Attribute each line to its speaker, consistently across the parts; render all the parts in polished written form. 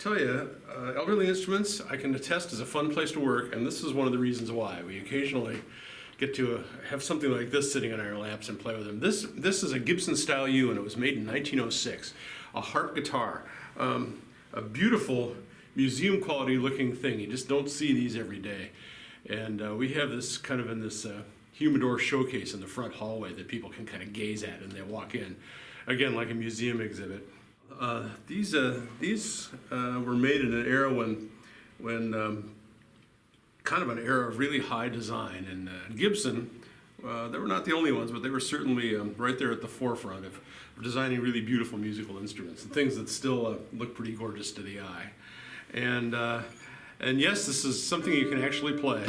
Speaker 1: tell you, Elderly Instruments, I can attest, is a fun place to work, and this is one of the reasons why. We occasionally get to have something like this sitting on our laps and play with them. This is a Gibson Style U, and it was made in 1906. A harp guitar. A beautiful museum quality looking thing. You just don't see these every day. And we have this kind of in this humidor showcase in the front hallway that people can kind of gaze at and they walk in. Again, like a museum exhibit. These were made in an era when kind of an era of really high design. And Gibson, they were not the only ones, but they were certainly right there at the forefront of designing really beautiful musical instruments and things that still look pretty gorgeous to the eye. And yes, this is something you can actually play.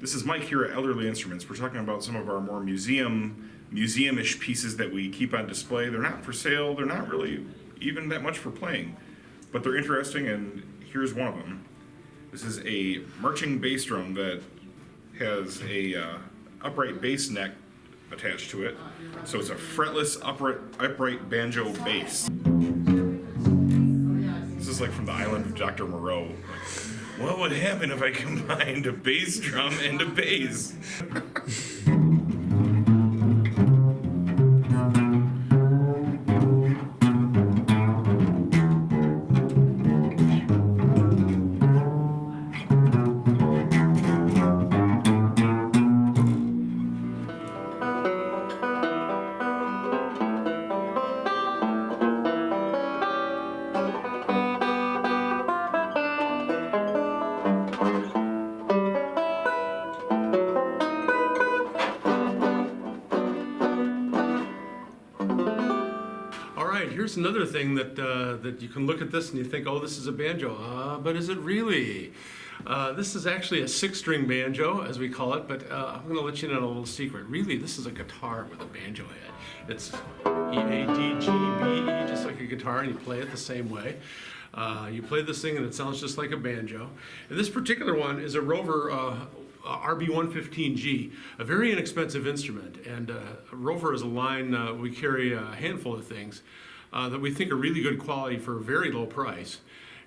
Speaker 2: This is Mike here at Elderly Instruments. We're talking about some of our more museum-ish pieces that we keep on display. They're not for sale, they're not really even that much for playing, but they're interesting, and here's one of them. This is a marching bass drum that has a upright bass neck attached to it. So it's a fretless upright banjo bass. This is like from the island of Dr. Moreau. What would happen if I combined a bass drum and a bass?
Speaker 1: Here's another thing that you can look at this and you think, oh, this is a banjo. But is it really? This is actually a 6-string banjo, as we call it, but I'm going to let you in on a little secret. Really, this is a guitar with a banjo head. It's E, A, D, G, B, E, just like a guitar, and you play it the same way. You play this thing and it sounds just like a banjo. And this particular one is a Rover Rb 115G, a very inexpensive instrument. And Rover is a line, we carry a handful of things that we think are really good quality for a very low price,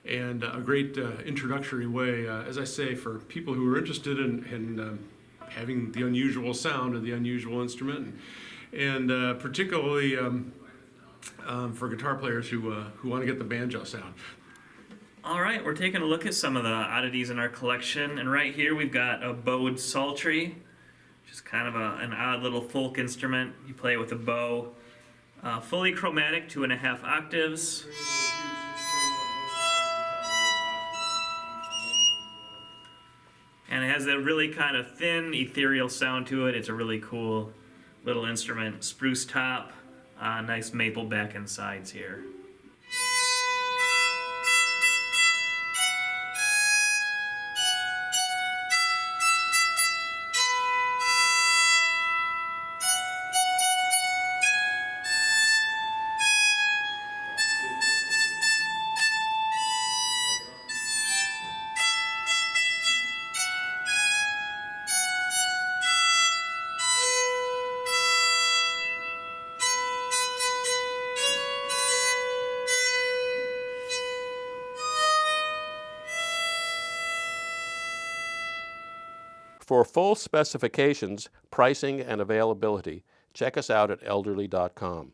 Speaker 1: and a great introductory way, as I say, for people who are interested in having the unusual sound of the unusual instrument, and particularly for guitar players who want to get the banjo sound.
Speaker 3: All right, we're taking a look at some of the oddities in our collection, and right here we've got a bowed psaltery, which is kind of an odd little folk instrument. You play it with a bow. Fully chromatic, 2.5 octaves. And it has a really kind of thin, ethereal sound to it. It's a really cool little instrument. Spruce top, nice maple back and sides here.
Speaker 4: For full specifications, pricing, and availability, check us out at elderly.com.